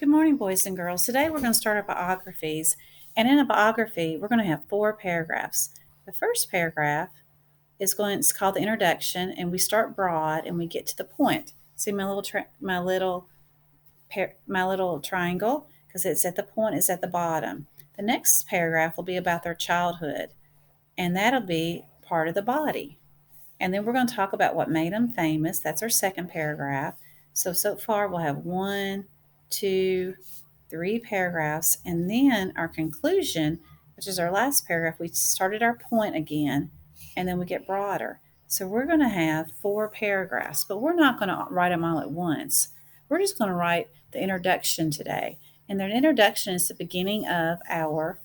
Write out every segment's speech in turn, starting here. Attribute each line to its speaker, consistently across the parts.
Speaker 1: Good morning, boys and girls. Today we're going to start our biographies. And in a biography, we're going to have four paragraphs. The first paragraph it's called the introduction, and we start broad and we get to the point. See my little triangle, because it's at the point is at the bottom. The next paragraph will be about their childhood, and that'll be part of the body. And then we're going to talk about what made them famous. That's our second paragraph. So far we'll have one, two, three paragraphs. And then our conclusion, which is our last paragraph, we started our point again, and then we get broader. So we're going to have four paragraphs, but we're not going to write them all at once. We're just going to write the introduction today. And the introduction is the beginning of our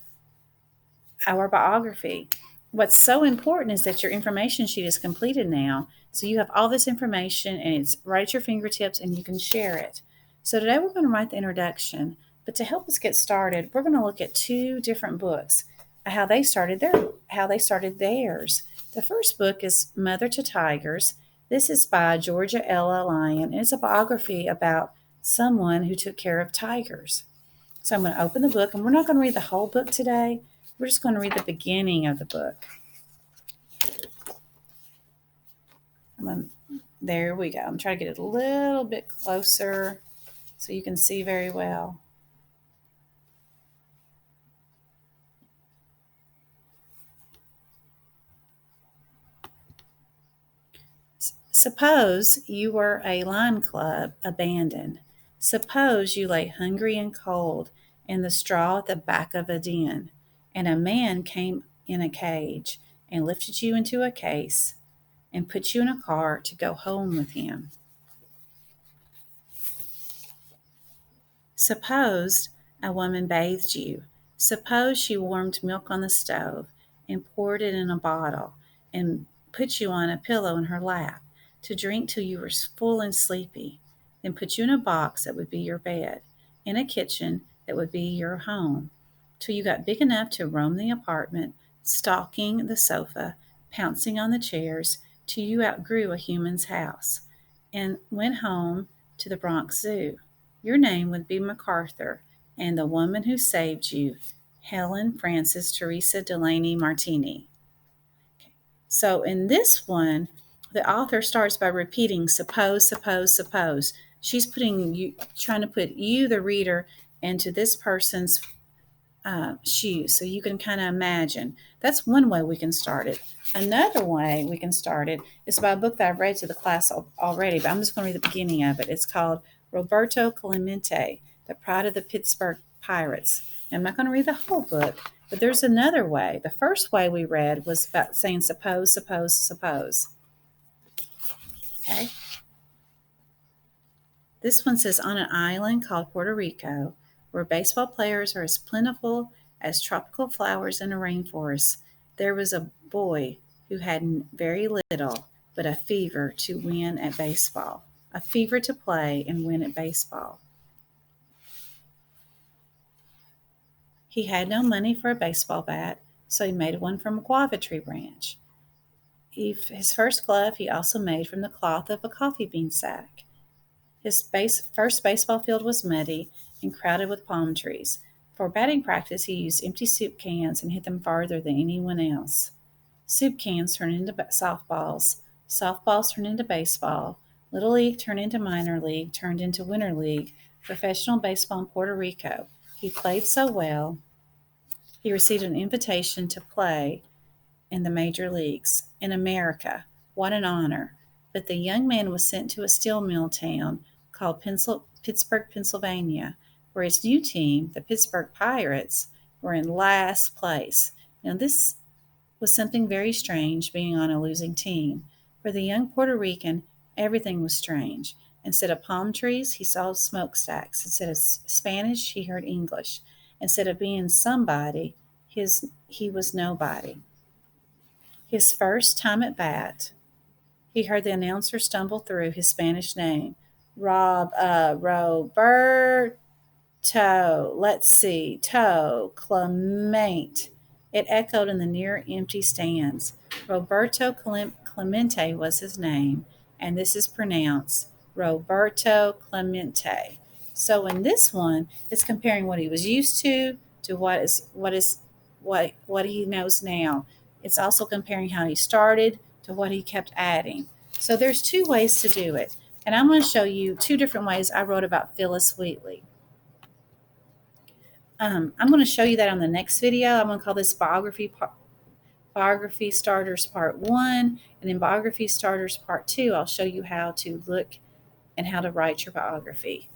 Speaker 1: biography. What's so important is that your information sheet is completed now. So you have all this information and it's right at your fingertips and you can share it. So today we're going to write the introduction. But to help us get started, we're going to look at two different books, how they started theirs. The first book is Mother to Tigers. This is by Georgia Ella Lyon, and it's a biography about someone who took care of tigers. So I'm going to open the book, and we're not going to read the whole book today. We're just going to read the beginning of the book. There we go. I'm trying to get it a little bit closer so you can see very well. Suppose you were a lion club abandoned. Suppose you lay hungry and cold in the straw at the back of a den, and a man came in a cage and lifted you into a case and put you in a car to go home with him. Suppose a woman bathed you. Suppose she warmed milk on the stove and poured it in a bottle and put you on a pillow in her lap to drink till you were full and sleepy, then put you in a box that would be your bed, in a kitchen that would be your home, till you got big enough to roam the apartment, stalking the sofa, pouncing on the chairs, till you outgrew a human's house, and went home to the Bronx Zoo. Your name would be MacArthur, and the woman who saved you, Helen Frances Teresa Delaney Martini. So in this one, the author starts by repeating suppose, suppose, suppose. She's trying to put you, the reader, into this person's shoes, so you can kind of imagine. That's one way we can start it. Another way we can start it is by a book that I've read to the class already, but I'm just going to read the beginning of it. It's called Roberto Clemente, The Pride of the Pittsburgh Pirates. I'm not going to read the whole book, but there's another way. The first way we read was about saying suppose, suppose, suppose. Okay? This one says on an island called Puerto Rico, where baseball players are as plentiful as tropical flowers in a rainforest, there was a boy who had very little but a fever to win at baseball, a fever to play and win at baseball. He had no money for a baseball bat, so he made one from a guava tree branch. His first glove he also made from the cloth of a coffee bean sack. His first baseball field was muddy and crowded with palm trees. For batting practice, he used empty soup cans and hit them farther than anyone else. Soup cans turned into softballs. Softballs turned into baseball. Little League turned into minor league, turned into winter league, professional baseball in Puerto Rico. He played so well, he received an invitation to play in the major leagues. In America, what an honor. But the young man was sent to a steel mill town called Pittsburgh, Pennsylvania, where his new team, the Pittsburgh Pirates, were in last place. Now, this was something very strange being on a losing team. For the young Puerto Rican, everything was strange. Instead of palm trees, he saw smokestacks. Instead of Spanish, he heard English. Instead of being somebody, he was nobody. His first time at bat, he heard the announcer stumble through his Spanish name. Roberto, let's see, Clement. It echoed in the near empty stands. Roberto Clemente was his name, and this is pronounced Roberto Clemente. So in this one, it's comparing what he was used to what he knows now. It's also comparing how he started to what he kept adding. So there's two ways to do it. And I'm going to show you two different ways I wrote about Phyllis Wheatley. I'm going to show you that on the next video. I'm going to call this Biography Starters Part 1. And in Biography Starters Part 2, I'll show you how to look and how to write your biography.